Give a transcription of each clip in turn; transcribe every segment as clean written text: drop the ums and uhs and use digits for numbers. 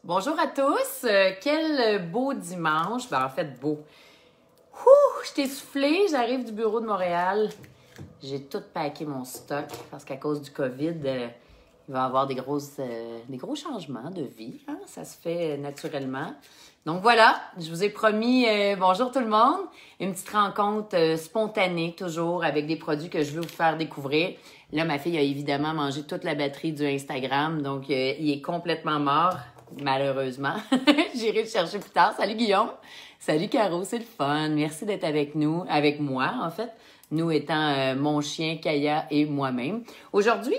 Bonjour à tous, quel beau dimanche, en fait beau. Ouh, je t'ai soufflé, j'arrive du bureau de Montréal, j'ai tout packé mon stock parce qu'à cause du COVID, il va y avoir des gros changements de vie, hein? Ça se fait naturellement. Donc voilà, je vous ai promis, bonjour tout le monde, une petite rencontre spontanée toujours avec des produits que je veux vous faire découvrir. Là, ma fille a évidemment mangé toute la batterie du Instagram, donc il est complètement mort. Malheureusement. J'irai le chercher plus tard. Salut Guillaume. Salut Caro, c'est le fun. Merci d'être avec nous, avec moi en fait. Nous étant mon chien, Kaya et moi-même. Aujourd'hui,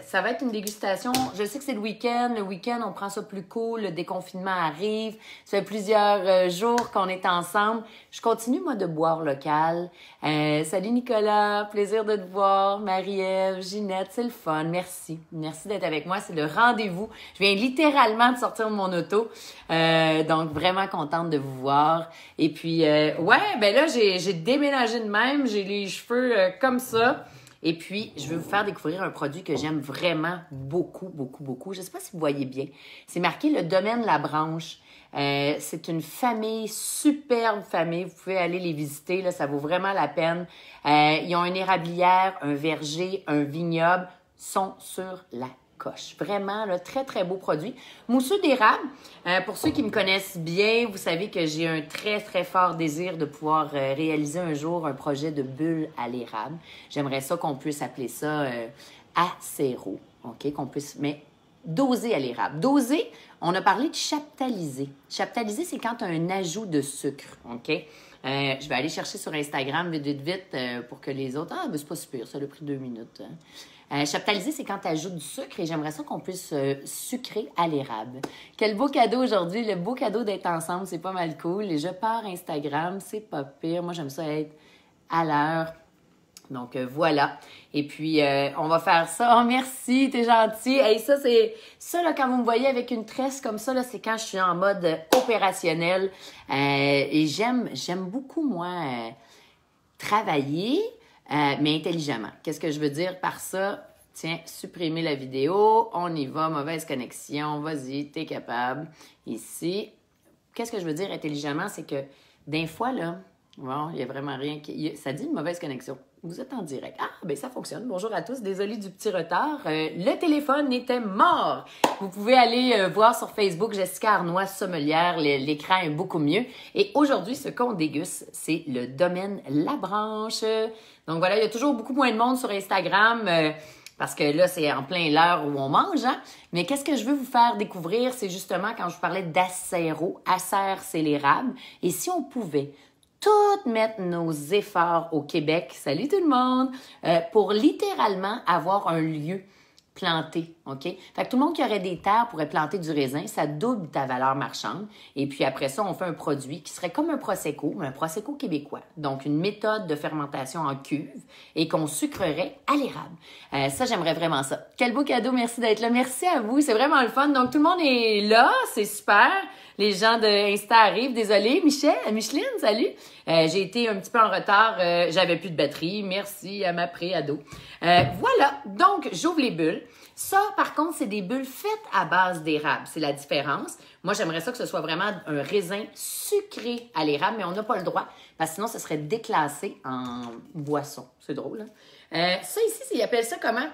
ça va être une dégustation. Je sais que c'est le week-end. Le week-end, on prend ça plus cool. Le déconfinement arrive. Ça fait plusieurs jours qu'on est ensemble. Je continue, moi, de boire local. Salut Nicolas, plaisir de te voir. Marie-Ève, Ginette, c'est le fun. Merci. Merci d'être avec moi. C'est le rendez-vous. Je viens littéralement de sortir de mon auto. Donc, vraiment contente de vous voir. Et puis, là, j'ai déménagé de même. J'ai les cheveux comme ça. Et puis, je vais vous faire découvrir un produit que j'aime vraiment beaucoup. Je ne sais pas si vous voyez bien. C'est marqué le domaine La Branche. C'est une famille, superbe famille. Vous pouvez aller les visiter, là, ça vaut vraiment la peine. Ils ont une érablière, un verger, un vignoble. Sont sur la coche. Vraiment, là, très, très beau produit. Mousseux d'érable. Pour ceux qui me connaissent bien, vous savez que j'ai un très, très fort désir de pouvoir réaliser un jour un projet de bulle à l'érable. J'aimerais ça qu'on puisse appeler ça acéro, OK? Qu'on puisse, mais doser à l'érable. Doser, on a parlé de chaptaliser. Chaptaliser, c'est quand tu as un ajout de sucre, OK? Je vais aller chercher sur Instagram vite, pour que les autres... Ah, mais c'est pas super, ça a pris 2 minutes. Chaptaliser, c'est quand tu ajoutes du sucre et j'aimerais ça qu'on puisse sucrer à l'érable. Quel beau cadeau aujourd'hui, le beau cadeau d'être ensemble, c'est pas mal cool. Et je pars Instagram, c'est pas pire. Moi, j'aime ça être à l'heure. Donc, voilà. Et puis, on va faire ça. Oh, merci, t'es gentil. Hey, ça, là, quand vous me voyez avec une tresse comme ça, là, c'est quand je suis en mode opérationnel. Et j'aime beaucoup, moi, travailler, mais intelligemment. Qu'est-ce que je veux dire par ça? Tiens, supprimer la vidéo. On y va, mauvaise connexion. Vas-y, t'es capable. Ici. Qu'est-ce que je veux dire intelligemment? C'est que, des fois, là, bon, il n'y a vraiment rien qui... Ça dit une mauvaise connexion. Vous êtes en direct. Ah, ben ça fonctionne. Bonjour à tous. Désolée du petit retard. Le téléphone était mort. Vous pouvez aller voir sur Facebook Jessica Arnois Sommelière. L'écran est beaucoup mieux. Et aujourd'hui, ce qu'on déguste, c'est le domaine La Branche. Donc voilà, il y a toujours beaucoup moins de monde sur Instagram parce que là, c'est en plein l'heure où on mange. Hein? Mais qu'est-ce que je veux vous faire découvrir? C'est justement quand je vous parlais d'acéro. Acère, c'est l'érable. Et si on pouvait tout mettre nos efforts au Québec, salut tout le monde, pour littéralement avoir un lieu planté, OK? Fait que tout le monde qui aurait des terres pourrait planter du raisin, ça double ta valeur marchande. Et puis après ça, on fait un produit qui serait comme un prosecco, mais un prosecco québécois. Donc, une méthode de fermentation en cuve et qu'on sucrerait à l'érable. Ça, j'aimerais vraiment ça. Quel beau cadeau, merci d'être là. Merci à vous, c'est vraiment le fun. Donc, tout le monde est là, c'est super. Les gens de Insta arrivent. Désolée, Micheline, salut. J'ai été un petit peu en retard. J'avais plus de batterie. Merci à ma pré-ado. Voilà. Donc, j'ouvre les bulles. Ça, par contre, c'est des bulles faites à base d'érable. C'est la différence. Moi, j'aimerais ça que ce soit vraiment un raisin sucré à l'érable, mais on n'a pas le droit parce que sinon, ce serait déclassé en boisson. C'est drôle, hein? Ça ici, ils appellent ça comment?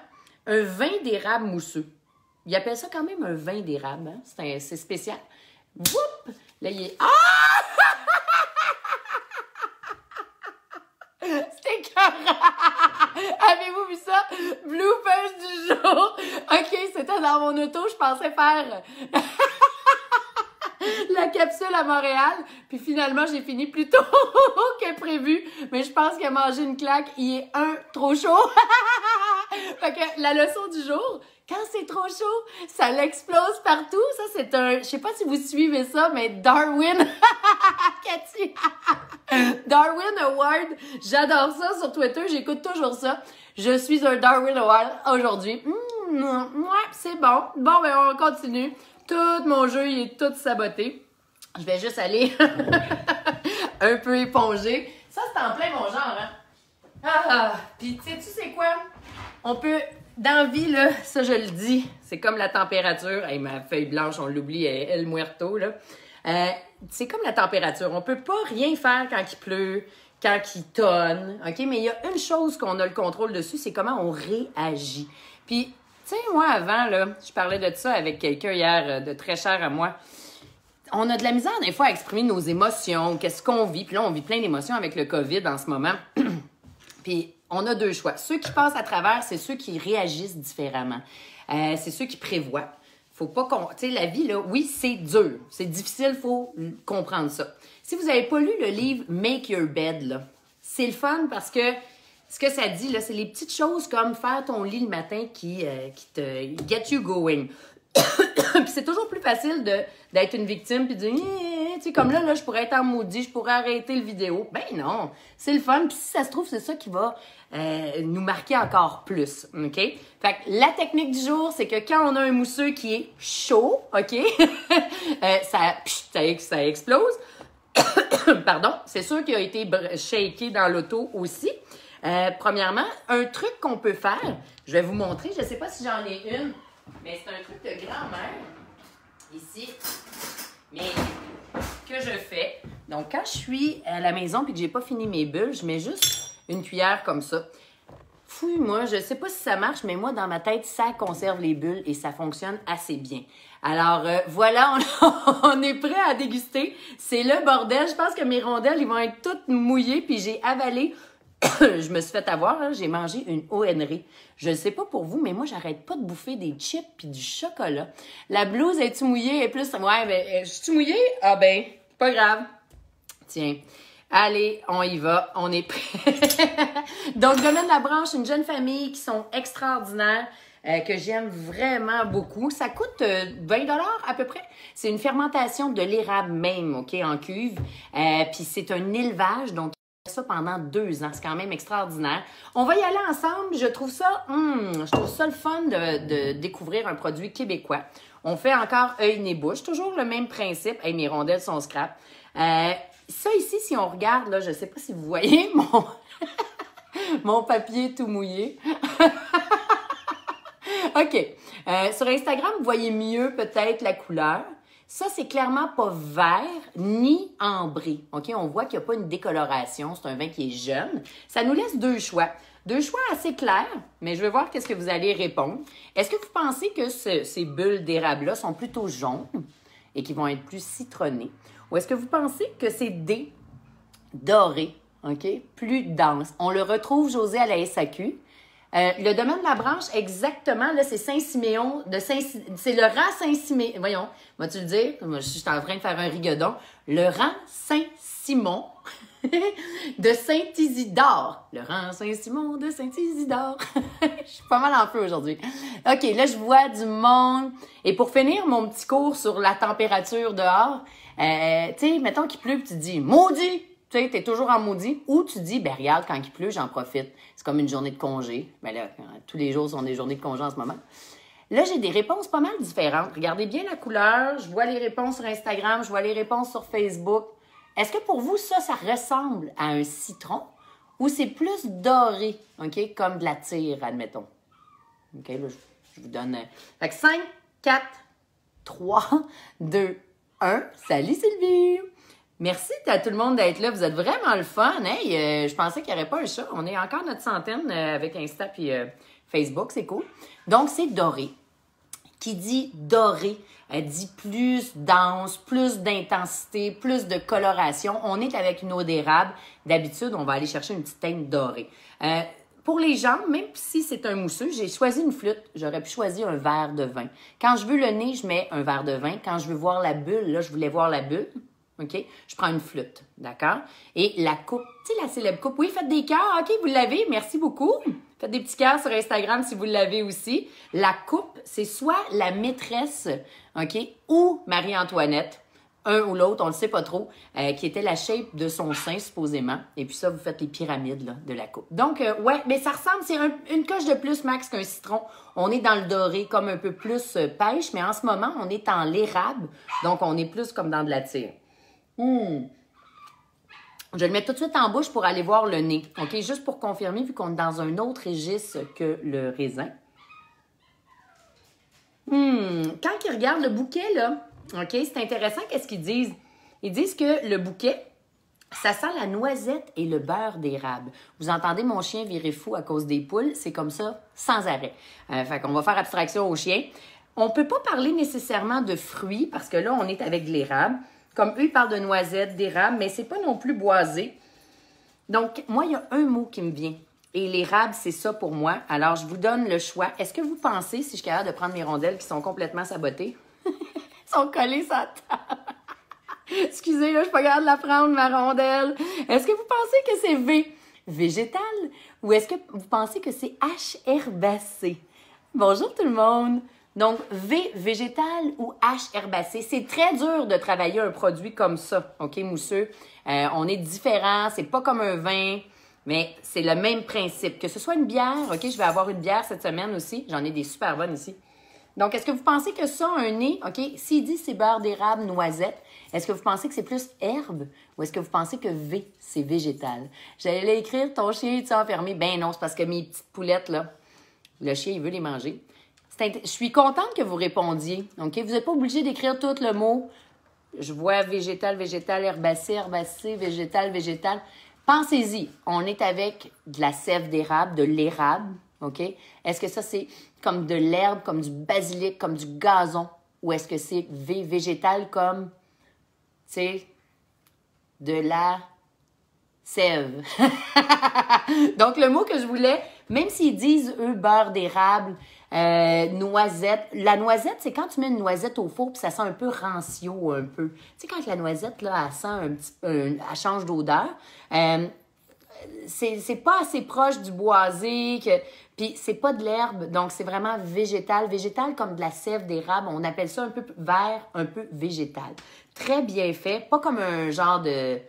Un vin d'érable mousseux. Ils appellent ça quand même un vin d'érable. Hein? C'est spécial. Whoop! Là, il est... Ah! C'était écœurant! Avez-vous vu ça? Bloopers du jour! OK, c'était dans mon auto, je pensais faire la capsule à Montréal, puis finalement, j'ai fini plus tôt que prévu, mais je pense qu'il a mangé une claque, il est trop chaud! Fait que la leçon du jour... Quand c'est trop chaud, ça l'explose partout. Ça, c'est un... Je sais pas si vous suivez ça, mais Darwin... Cathy! Darwin Award. J'adore ça sur Twitter. J'écoute toujours ça. Je suis un Darwin Award aujourd'hui. Ouais, c'est bon. Bon, ben on continue. Tout mon jeu, il est tout saboté. Je vais juste aller un peu éponger. Ça, c'est en plein mon genre, hein? Ah! Puis, tu sais quoi? On peut... dans la vie, là, ça je le dis, c'est comme la température. Hey, ma feuille blanche, on l'oublie, elle muerto, là. C'est comme la température. On peut pas rien faire quand il pleut, quand il tonne, OK? Mais il y a une chose qu'on a le contrôle dessus, c'est comment on réagit. Puis, tu sais, moi, avant, là, je parlais de ça avec quelqu'un hier, de très cher à moi. On a de la misère, des fois, à exprimer nos émotions, qu'est-ce qu'on vit. Puis là, on vit plein d'émotions avec le COVID en ce moment. Puis, on a deux choix. Ceux qui passent à travers, c'est ceux qui réagissent différemment. C'est ceux qui prévoient. Faut pas qu'on... Tu sais, la vie, là, oui, c'est dur. C'est difficile, faut comprendre ça. Si vous n'avez pas lu le livre « Make Your Bed », là, c'est le fun parce que ce que ça dit, là, c'est les petites choses comme faire ton lit le matin qui te get you going. Puis c'est toujours plus facile d'être une victime puis de dire, tu sais, comme là, je pourrais être en maudit, je pourrais arrêter le vidéo. Ben non, c'est le fun. Puis si ça se trouve, c'est ça qui va nous marquer encore plus, OK? Fait que la technique du jour, c'est que quand on a un mousseux qui est chaud, OK? Ça explose. Pardon, c'est sûr qu'il a été shaké dans l'auto aussi. Premièrement, un truc qu'on peut faire, je vais vous montrer, je ne sais pas si j'en ai une, mais c'est un truc de grand-mère, ici, mais que je fais. Donc, quand je suis à la maison et que j'ai pas fini mes bulles, je mets juste une cuillère comme ça. Fouille-moi, je sais pas si ça marche, mais moi, dans ma tête, ça conserve les bulles et ça fonctionne assez bien. Alors, voilà, on est prêt à déguster. C'est le bordel. Je pense que mes rondelles, ils vont être toutes mouillées, puis j'ai avalé... Je me suis fait avoir, hein, j'ai mangé une ONR. Je ne sais pas pour vous, mais moi, j'arrête pas de bouffer des chips puis du chocolat. La blouse, est-tu mouillée? Et plus, ouais, ben, je suis mouillée? Ah ben, pas grave. Tiens, allez, on y va, on est prêt. Donc, Domaine Labranche, une jeune famille qui sont extraordinaires, que j'aime vraiment beaucoup. Ça coûte 20 $ à peu près. C'est une fermentation de l'érable même, OK, en cuve. Puis c'est un élevage, donc ça pendant 2 ans. C'est quand même extraordinaire. On va y aller ensemble. Je trouve ça le fun de découvrir un produit québécois. On fait encore œil, nez, bouche. Toujours le même principe. Hey, mes rondelles sont scrap. Ça ici, si on regarde, là, je ne sais pas si vous voyez mon papier tout mouillé. OK. Sur Instagram, vous voyez mieux peut-être la couleur. Ça, c'est clairement pas vert ni ambré. OK? On voit qu'il n'y a pas une décoloration. C'est un vin qui est jeune. Ça nous laisse deux choix. Deux choix assez clairs, mais je vais voir qu'est-ce que vous allez répondre. Est-ce que vous pensez que ces bulles d'érable-là sont plutôt jaunes et qui vont être plus citronnées? Ou est-ce que vous pensez que c'est des dorés, OK? Plus denses? On le retrouve, José, à la SAQ. Le domaine de la branche, exactement, là, c'est Saint-Siméon, c'est le rang Saint-Siméon. Voyons, vas-tu le dire? Moi, je suis en train de faire un rigodon. Le rang Saint-Simon de Saint-Isidore. Le rang Saint-Simon de Saint-Isidore. Je suis pas mal en feu aujourd'hui. OK, là, je vois du monde. Et pour finir mon petit cours sur la température dehors, tu sais, mettons qu'il pleut, puis tu dis « Maudit! » Tu sais, t'es toujours en maudit. Ou tu dis, ben regarde, quand il pleut, j'en profite. C'est comme une journée de congé. Ben là, tous les jours sont des journées de congé en ce moment. Là, j'ai des réponses pas mal différentes. Regardez bien la couleur. Je vois les réponses sur Instagram. Je vois les réponses sur Facebook. Est-ce que pour vous, ça ressemble à un citron? Ou c'est plus doré, OK? Comme de la tire, admettons. OK, là, je vous donne... Fait que 5, 4, 3, 2, 1. Salut Sylvie! Merci à tout le monde d'être là. Vous êtes vraiment le fun. Hey, je pensais qu'il n'y aurait pas un chat. On est encore notre centaine avec Insta et Facebook. C'est cool. Donc, c'est doré. Qui dit doré, dit plus dense, plus d'intensité, plus de coloration. On est avec une eau d'érable. D'habitude, on va aller chercher une petite teinte dorée. Pour les gens, même si c'est un mousseux, j'ai choisi une flûte. J'aurais pu choisir un verre de vin. Quand je veux le nez, je mets un verre de vin. Quand je veux voir la bulle, là, je voulais voir la bulle. OK? Je prends une flûte, d'accord? Et la coupe, tu sais, la célèbre coupe. Oui, faites des cœurs. OK, vous l'avez. Merci beaucoup. Faites des petits cœurs sur Instagram si vous l'avez aussi. La coupe, c'est soit la maîtresse, OK? Ou Marie-Antoinette. Un ou l'autre, on ne le sait pas trop, qui était la shape de son sein, supposément. Et puis ça, vous faites les pyramides là, de la coupe. Donc, ouais, mais ça ressemble, c'est une coche de plus, Max, qu'un citron. On est dans le doré, comme un peu plus pêche, mais en ce moment, on est en l'érable. Donc, on est plus comme dans de la tire. Je vais le mettre tout de suite en bouche pour aller voir le nez. OK? Juste pour confirmer, vu qu'on est dans un autre registre que le raisin. Quand ils regardent le bouquet, là, OK, c'est intéressant qu'est-ce qu'ils disent. Ils disent que le bouquet, ça sent la noisette et le beurre d'érable. Vous entendez mon chien virer fou à cause des poules? C'est comme ça, sans arrêt. Fait qu'on va faire abstraction au chien. On peut pas parler nécessairement de fruits, parce que là, on est avec de l'érable. Comme eux, ils parlent de noisettes, d'érable, mais c'est pas non plus boisé. Donc, moi, il y a un mot qui me vient. Et l'érable, c'est ça pour moi. Alors, je vous donne le choix. Est-ce que vous pensez, si je suis capable de prendre mes rondelles qui sont complètement sabotées, sont collées sur la table? Excusez, là, je suis pas capable de la prendre, ma rondelle. Est-ce que vous pensez que c'est V, végétal? Ou est-ce que vous pensez que c'est H, herbacé? Bonjour tout le monde! Donc, V, végétal ou H, herbacé. C'est très dur de travailler un produit comme ça, OK, mousseux? On est différent, c'est pas comme un vin, mais c'est le même principe. Que ce soit une bière, OK, je vais avoir une bière cette semaine aussi. J'en ai des super bonnes ici. Donc, est-ce que vous pensez que ça, un nez, OK, s'il dit c'est beurre d'érable, noisette, est-ce que vous pensez que c'est plus herbe ou est-ce que vous pensez que V, c'est végétal? J'allais écrire ton chien est enfermé. Ben non, c'est parce que mes petites poulettes, là, le chien, il veut les manger. Je suis contente que vous répondiez, OK? Vous n'êtes pas obligé d'écrire tout le mot. Je vois végétal, végétal, herbacé, herbacé, végétal, végétal. Pensez-y, on est avec de la sève d'érable, de l'érable, OK? Est-ce que ça, c'est comme de l'herbe, comme du basilic, comme du gazon? Ou est-ce que c'est végétal comme, tu sais, de la sève? Donc, le mot que je voulais, même s'ils disent, eux, beurre d'érable, noisette. La noisette, c'est quand tu mets une noisette au four puis ça sent un peu rancio, un peu. Tu sais, quand la noisette, là, elle sent un petit peu, elle change d'odeur. C'est pas assez proche du boisé, puis c'est pas de l'herbe, donc c'est vraiment végétal. Végétal comme de la sève d'érable, on appelle ça un peu vert, un peu végétal. Très bien fait, pas comme un genre de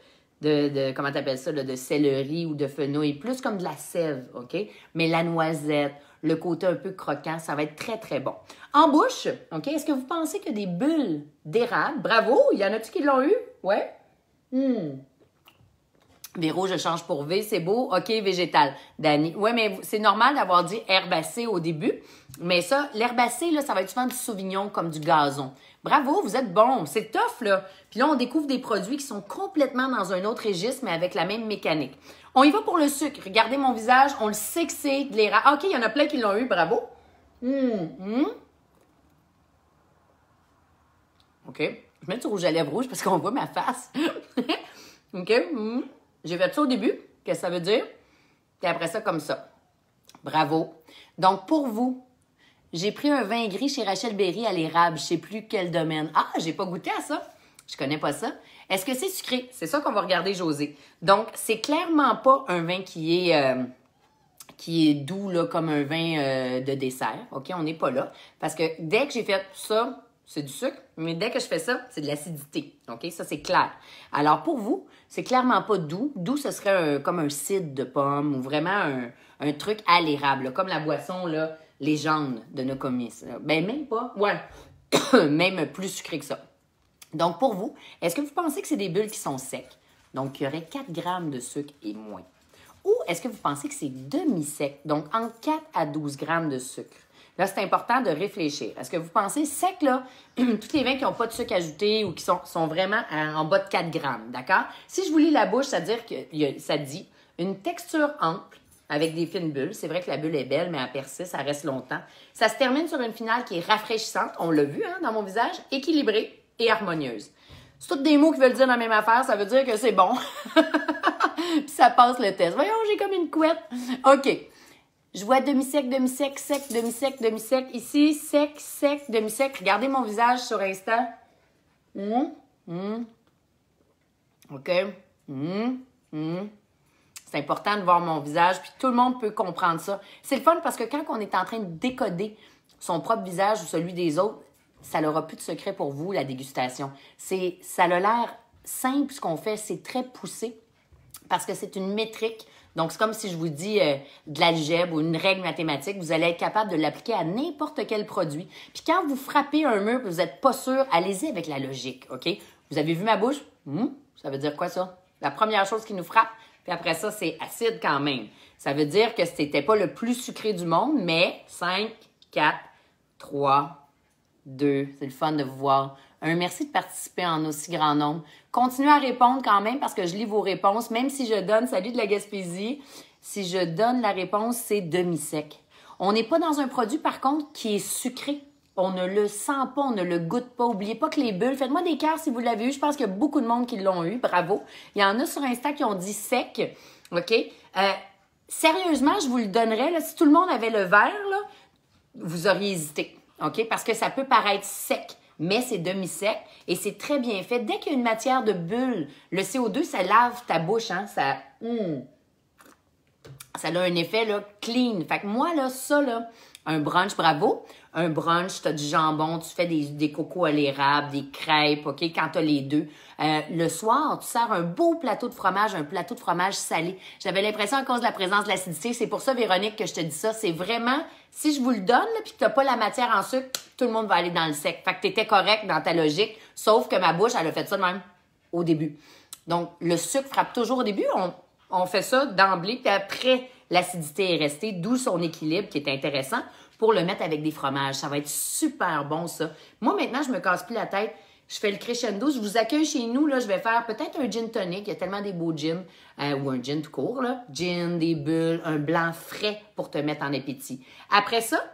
comment t'appelles ça, là, de céleri ou de fenouil, plus comme de la sève, OK? Mais la noisette, le côté un peu croquant, ça va être très, très bon. En bouche, OK? Est-ce que vous pensez que des bulles d'érable, bravo, il y en a-tu qui l'ont eu? Ouais? Véro, je change pour V, c'est beau. OK, végétal. Dani, ouais, mais c'est normal d'avoir dit herbacé au début. Mais ça, l'herbacé, là, ça va être souvent du sauvignon comme du gazon. Bravo, vous êtes bon. C'est tough, là. Puis là, on découvre des produits qui sont complètement dans un autre registre, mais avec la même mécanique. On y va pour le sucre. Regardez mon visage. On le sait que c'est de l'érable. Ah, OK, il y en a plein qui l'ont eu. Bravo. OK. Je mets du rouge à lèvres rouge parce qu'on voit ma face. OK. J'ai fait ça au début. Qu'est-ce que ça veut dire? Puis après ça, comme ça. Bravo. Donc, pour vous, j'ai pris un vin gris chez Rachel Berry à l'érable. Je sais plus quel domaine. Ah, j'ai pas goûté à ça. Je connais pas ça. Est-ce que c'est sucré? C'est ça qu'on va regarder, José. Donc, c'est clairement pas un vin qui est doux, là, comme un vin de dessert. OK? On n'est pas là. Parce que dès que j'ai fait ça, c'est du sucre, mais dès que je fais ça, c'est de l'acidité. OK? Ça, c'est clair. Alors, pour vous, c'est clairement pas doux. Doux, ce serait comme un cidre de pomme ou vraiment un truc à l'érable, là, comme la boisson, là, légende de Nokomis. Ben, même pas. Ouais. Même plus sucré que ça. Donc, pour vous, est-ce que vous pensez que c'est des bulles qui sont secs? Donc, il y aurait 4 grammes de sucre et moins. Ou est-ce que vous pensez que c'est demi-sec? Donc, entre 4 à 12 grammes de sucre. Là, c'est important de réfléchir. Est-ce que vous pensez sec, là, tous les vins qui n'ont pas de sucre ajouté ou qui sont vraiment en bas de 4 grammes, d'accord? Si je vous lis la bouche, ça veut dire que ça dit une texture ample avec des fines bulles. C'est vrai que la bulle est belle, mais elle persiste, ça reste longtemps. Ça se termine sur une finale qui est rafraîchissante, on l'a vu dans mon visage, équilibrée et harmonieuse. C'est tous des mots qui veulent dire la même affaire, ça veut dire que c'est bon. Puis ça passe le test. Voyons, j'ai comme une couette. OK. Je vois demi-sec, demi-sec, sec, demi-sec, demi-sec. Ici, sec, sec, demi-sec. Regardez mon visage sur Insta. OK. C'est important de voir mon visage, puis tout le monde peut comprendre ça. C'est le fun parce que quand on est en train de décoder son propre visage ou celui des autres, ça n'aura plus de secret pour vous, la dégustation. Ça a l'air simple, ce qu'on fait, c'est très poussé parce que c'est une métrique. Donc, c'est comme si je vous dis de l'algèbre ou une règle mathématique, vous allez être capable de l'appliquer à n'importe quel produit. Puis quand vous frappez un mur et vous n'êtes pas sûr, allez-y avec la logique, OK? Vous avez vu ma bouche? Ça veut dire quoi, ça? La première chose qui nous frappe, puis après ça, c'est acide quand même. Ça veut dire que c'était pas le plus sucré du monde, mais 5, 4, 3, 2. C'est le fun de vous voir. 1. Merci de participer en aussi grand nombre. Continuez à répondre quand même parce que je lis vos réponses. Même si je donne, salut de la Gaspésie, si je donne la réponse, c'est demi-sec. On n'est pas dans un produit, par contre, qui est sucré. On ne le sent pas, on ne le goûte pas. N'oubliez pas que les bulles, faites-moi des cœurs si vous l'avez eu. Je pense qu'il y a beaucoup de monde qui l'ont eu. Bravo. Il y en a sur Insta qui ont dit sec. OK? Sérieusement, je vous le donnerais. Là, si tout le monde avait le verre, là, vous auriez hésité. OK? Parce que ça peut paraître sec, mais c'est demi-sec et c'est très bien fait. Dès qu'il y a une matière de bulle, le CO2, ça lave ta bouche. Hein? Ça a un effet là, clean. Fait que moi, là, ça, là, un brunch, bravo. Un brunch, tu as du jambon, tu fais des cocos à l'érable, des crêpes, OK, quand tu as les deux. Le soir, tu sers un beau plateau de fromage, un plateau de fromage salé. J'avais l'impression, à cause de la présence de l'acidité, c'est pour ça, Véronique, que je te dis ça. C'est vraiment, si je vous le donne, puis que tu n'as pas la matière en sucre, tout le monde va aller dans le sec. Fait que tu étais correct dans ta logique, sauf que ma bouche, elle a fait ça de même au début. Donc, le sucre frappe toujours au début. On fait ça d'emblée, puis après, l'acidité est restée, d'où son équilibre qui est intéressant pour le mettre avec des fromages. Ça va être super bon, ça. Moi, maintenant, je me casse plus la tête. Je fais le crescendo. Je vous accueille chez nous. Là, je vais faire peut-être un gin tonic. Il y a tellement des beaux gins. Ou un gin tout court, là. Gin, des bulles, un blanc frais pour te mettre en appétit. Après ça,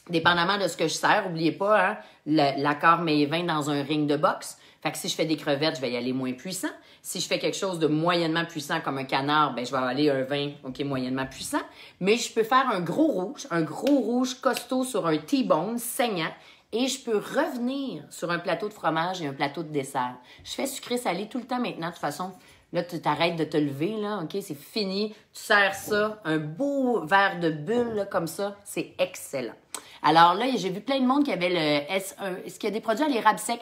dépendamment de ce que je sers, n'oubliez pas, hein, l'accord mes vins dans un ring de boxe. Fait que si je fais des crevettes, je vais y aller moins puissant. Si je fais quelque chose de moyennement puissant comme un canard, ben je vais aller un vin, OK, moyennement puissant. Mais je peux faire un gros rouge costaud sur un T-bone saignant. Et je peux revenir sur un plateau de fromage et un plateau de dessert. Je fais sucré-salé tout le temps maintenant. De toute façon, là, tu t'arrêtes de te lever, là, OK? C'est fini. Tu sers ça, un beau verre de bulle, là, comme ça. C'est excellent. Alors là, j'ai vu plein de monde qui avait le S1. Est-ce qu'il y a des produits à l'érable sec?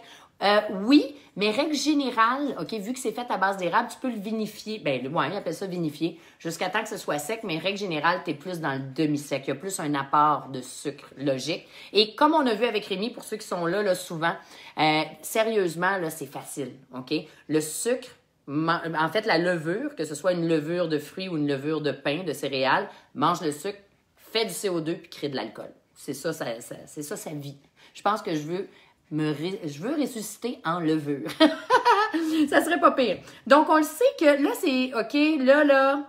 Oui, mais règle générale, OK, vu que c'est fait à base d'érable, tu peux le vinifier. Ben, ouais, ils appellent ça vinifier, jusqu'à temps que ce soit sec, mais règle générale, tu es plus dans le demi-sec. Il y a plus un apport de sucre logique. Et comme on a vu avec Rémi, pour ceux qui sont là souvent, sérieusement, là, c'est facile, OK? Le sucre, en fait, la levure, que ce soit une levure de fruits ou une levure de pain, de céréales, mange le sucre, fait du CO2 puis crée de l'alcool. C'est ça, c'est ça sa vie. Je pense que je veux ressusciter en levure. Ça serait pas pire. Donc, on le sait que là, c'est OK, là,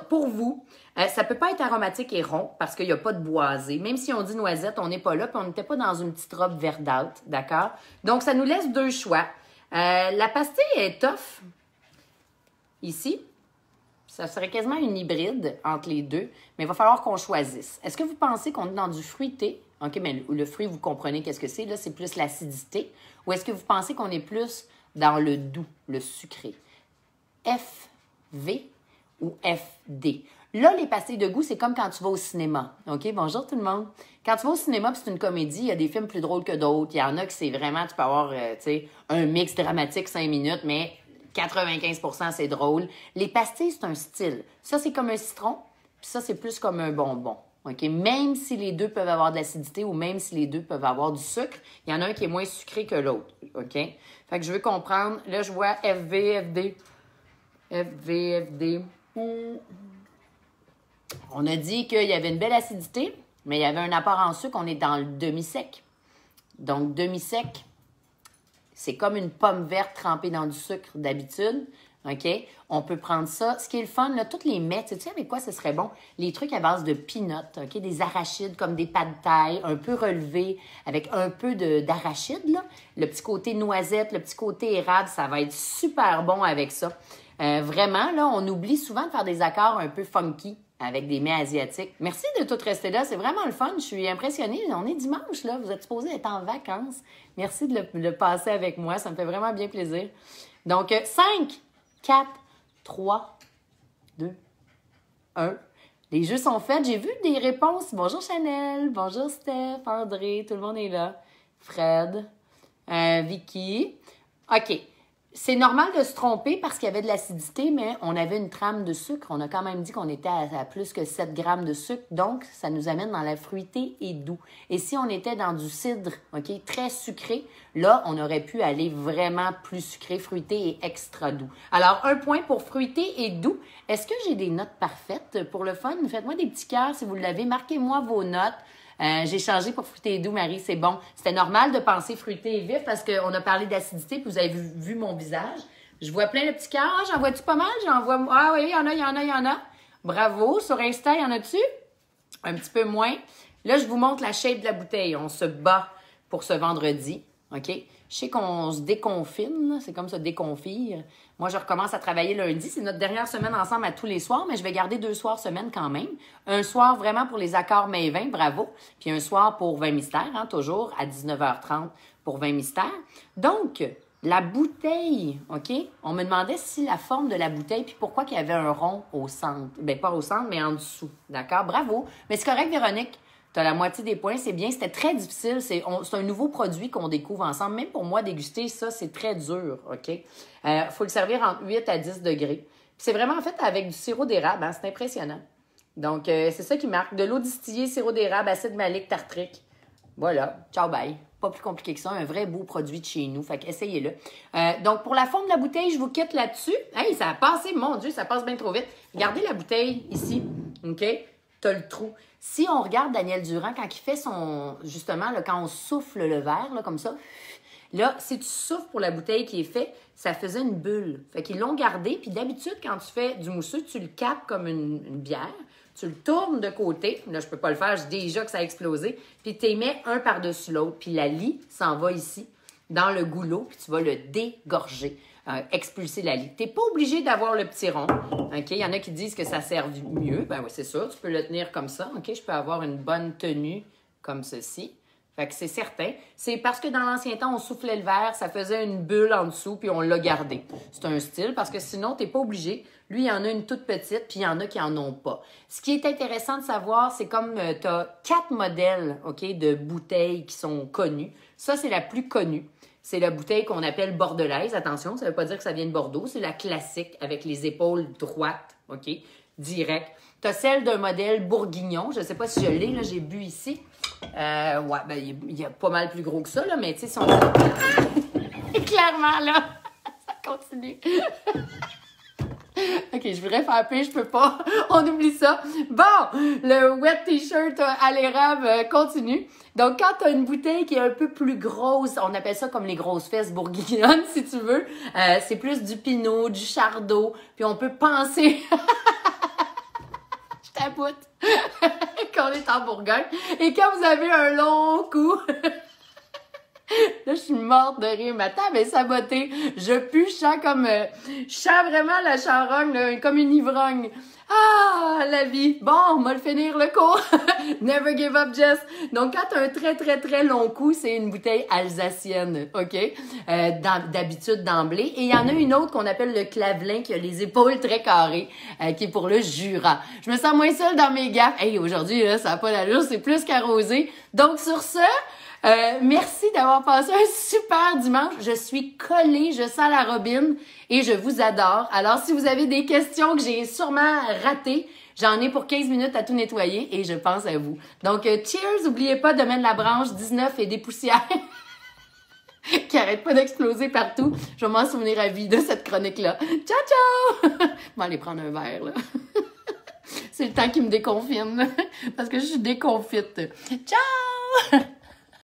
pour vous, ça peut pas être aromatique et rond parce qu'il n'y a pas de boisé. Même si on dit noisette, on n'est pas là, puis on n'était pas dans une petite robe verdâtre, d'accord? Donc, ça nous laisse deux choix. La pastille est tough, ici. Ça serait quasiment une hybride entre les deux, mais il va falloir qu'on choisisse. Est-ce que vous pensez qu'on est dans du fruité? OK, mais le fruit, vous comprenez qu'est-ce que c'est. Là, c'est plus l'acidité. Ou est-ce que vous pensez qu'on est plus dans le doux, le sucré? FV ou FD? Là, les pastilles de goût, c'est comme quand tu vas au cinéma. OK? Bonjour tout le monde. Quand tu vas au cinéma, puis c'est une comédie, il y a des films plus drôles que d'autres. Il y en a que c'est vraiment, tu peux avoir, un mix dramatique 5 minutes, mais 95% c'est drôle. Les pastilles, c'est un style. Ça, c'est comme un citron, puis ça, c'est plus comme un bonbon. OK? Même si les deux peuvent avoir de l'acidité ou même si les deux peuvent avoir du sucre, il y en a un qui est moins sucré que l'autre. OK? Fait que je veux comprendre. Là, je vois FV, FD. FV, FD. On a dit qu'il y avait une belle acidité, mais il y avait un apport en sucre. On est dans le demi-sec. Donc, demi-sec, c'est comme une pomme verte trempée dans du sucre d'habitude. OK? On peut prendre ça. Ce qui est le fun, là, toutes les mets, tu sais avec quoi ce serait bon? Les trucs à base de peanuts, OK? Des arachides comme des pad thai, un peu relevés, avec un peu d'arachides, là. Le petit côté noisette, le petit côté érable, ça va être super bon avec ça. Vraiment, là, on oublie souvent de faire des accords un peu funky avec des mets asiatiques. Merci de tout rester là. C'est vraiment le fun. Je suis impressionnée. On est dimanche, là. Vous êtes supposés être en vacances. Merci de le passer avec moi. Ça me fait vraiment bien plaisir. Donc, 5, 4, 3, 2, 1. Les jeux sont faits. J'ai vu des réponses. Bonjour Chanel. Bonjour Steph, André. Tout le monde est là. Fred. Vicky. OK. C'est normal de se tromper parce qu'il y avait de l'acidité, mais on avait une trame de sucre. On a quand même dit qu'on était à plus que 7 grammes de sucre. Donc, ça nous amène dans la fruité et doux. Et si on était dans du cidre, OK, très sucré, là, on aurait pu aller vraiment plus sucré, fruité et extra doux. Alors, 1 point pour fruité et doux. Est-ce que j'ai des notes parfaites pour le fun? Faites-moi des petits cœurs si vous l'avez. Marquez-moi vos notes. J'ai changé pour fruité et doux, Marie, c'est bon. C'était normal de penser fruité et vif parce qu'on a parlé d'acidité, puis vous avez vu mon visage. Je vois plein de petits cœurs. Ah, j'en vois-tu pas mal? J'en vois... Ah oui, il y en a, il y en a, il y en a. Bravo. Sur Insta, il y en a-tu? Un petit peu moins. Là, je vous montre la shape de la bouteille. On se bat pour ce vendredi, OK? Je sais qu'on se déconfine, c'est comme ça, déconfire. Moi, je recommence à travailler lundi. C'est notre dernière semaine ensemble à tous les soirs, mais je vais garder 2 soirs semaine quand même. Un soir vraiment pour les accords mets 20, bravo. Puis un soir pour 20 mystères, hein, toujours à 19h30 pour 20 mystères. Donc, la bouteille, OK? On me demandait si la forme de la bouteille, puis pourquoi qu'il y avait un rond au centre. Bien, pas au centre, mais en dessous. D'accord? Bravo. Mais c'est correct, Véronique. Tu as la moitié des points, c'est bien. C'était très difficile. C'est un nouveau produit qu'on découvre ensemble. Même pour moi, déguster ça, c'est très dur, OK? Faut le servir entre 8 à 10 degrés. Puis c'est vraiment fait avec du sirop d'érable. Hein? C'est impressionnant. Donc, c'est ça qui marque. De l'eau distillée, sirop d'érable, acide malique, tartrique. Voilà. Ciao, bye. Pas plus compliqué que ça. Un vrai beau produit de chez nous. Fait qu'essayez-le. Donc, pour la forme de la bouteille, je vous quitte là-dessus. Hey, ça a passé. Mon Dieu, ça passe bien trop vite. Regardez la bouteille ici. OK? T'as le trou. Si on regarde Daniel Durand, quand il fait son... Justement, là, quand on souffle le verre, là, comme ça, là, si tu souffles pour la bouteille qui est faite, ça faisait une bulle. Fait qu'ils l'ont gardé. Puis d'habitude, quand tu fais du mousseux, tu le capes comme une bière. Tu le tournes de côté. Là, je peux pas le faire. J'ai déjà que ça a explosé. Puis tu les mets un par-dessus l'autre. Puis la lie s'en va ici, dans le goulot. Puis tu vas le dégorger. Expulser la lie. Tu n'es pas obligé d'avoir le petit rond. OK? Il y en a qui disent que ça sert mieux. Ben oui, c'est sûr. Tu peux le tenir comme ça. OK? Je peux avoir une bonne tenue comme ceci. Fait que c'est certain. C'est parce que dans l'ancien temps, on soufflait le verre, ça faisait une bulle en dessous, puis on l'a gardé. C'est un style, parce que sinon, tu n'es pas obligé. Lui, il y en a une toute petite, puis il y en a qui n'en ont pas. Ce qui est intéressant de savoir, c'est comme tu as 4 modèles, OK, de bouteilles qui sont connues. Ça, c'est la plus connue. C'est la bouteille qu'on appelle bordelaise. Attention, ça ne veut pas dire que ça vient de Bordeaux. C'est la classique avec les épaules droites, OK, direct. Tu as celle d'un modèle bourguignon. Je ne sais pas si je l'ai, là, j'ai bu ici. Ouais, ben, il y a pas mal plus gros que ça, là, mais tu sais, si on... Clairement, là, ça continue. OK, je voudrais faire pire, je peux pas. On oublie ça. Bon, le wet t-shirt à l'érable continue. Donc, quand tu as une bouteille qui est un peu plus grosse, on appelle ça comme les grosses fesses bourguignonnes, si tu veux. C'est plus du pinot, du chardot. Puis on peut penser... Je taboute qu'on est en Bourgogne. Et quand vous avez un long cou... Là, je suis morte de rire. Ma table est sabotée. Je pue, je sens comme... je sens vraiment la charogne, là, comme une ivrogne. Ah, la vie. Bon, on va le finir le cours. Never give up, Jess. Donc, quand tu as un très, très, très long cou, c'est une bouteille alsacienne, OK? D'habitude, d'emblée. Et il y en a une autre qu'on appelle le Clavelin, qui a les épaules très carrées, qui est pour le Jura. Je me sens moins seule dans mes gaffes. Hey, aujourd'hui, là, ça n'a pas d'allure, c'est plus qu'arrosé. Donc, sur ce... merci d'avoir passé un super dimanche. Je suis collée, je sens la robine et je vous adore. Alors, si vous avez des questions que j'ai sûrement ratées, j'en ai pour 15 minutes à tout nettoyer et je pense à vous. Donc, cheers! N'oubliez pas de mettre la branche 19 et des poussières qui arrêtent pas d'exploser partout. Je vais m'en souvenir à vie de cette chronique-là. Ciao, ciao! Je vais aller prendre un verre, là. C'est le temps qui me déconfine parce que je suis déconfite. Ciao!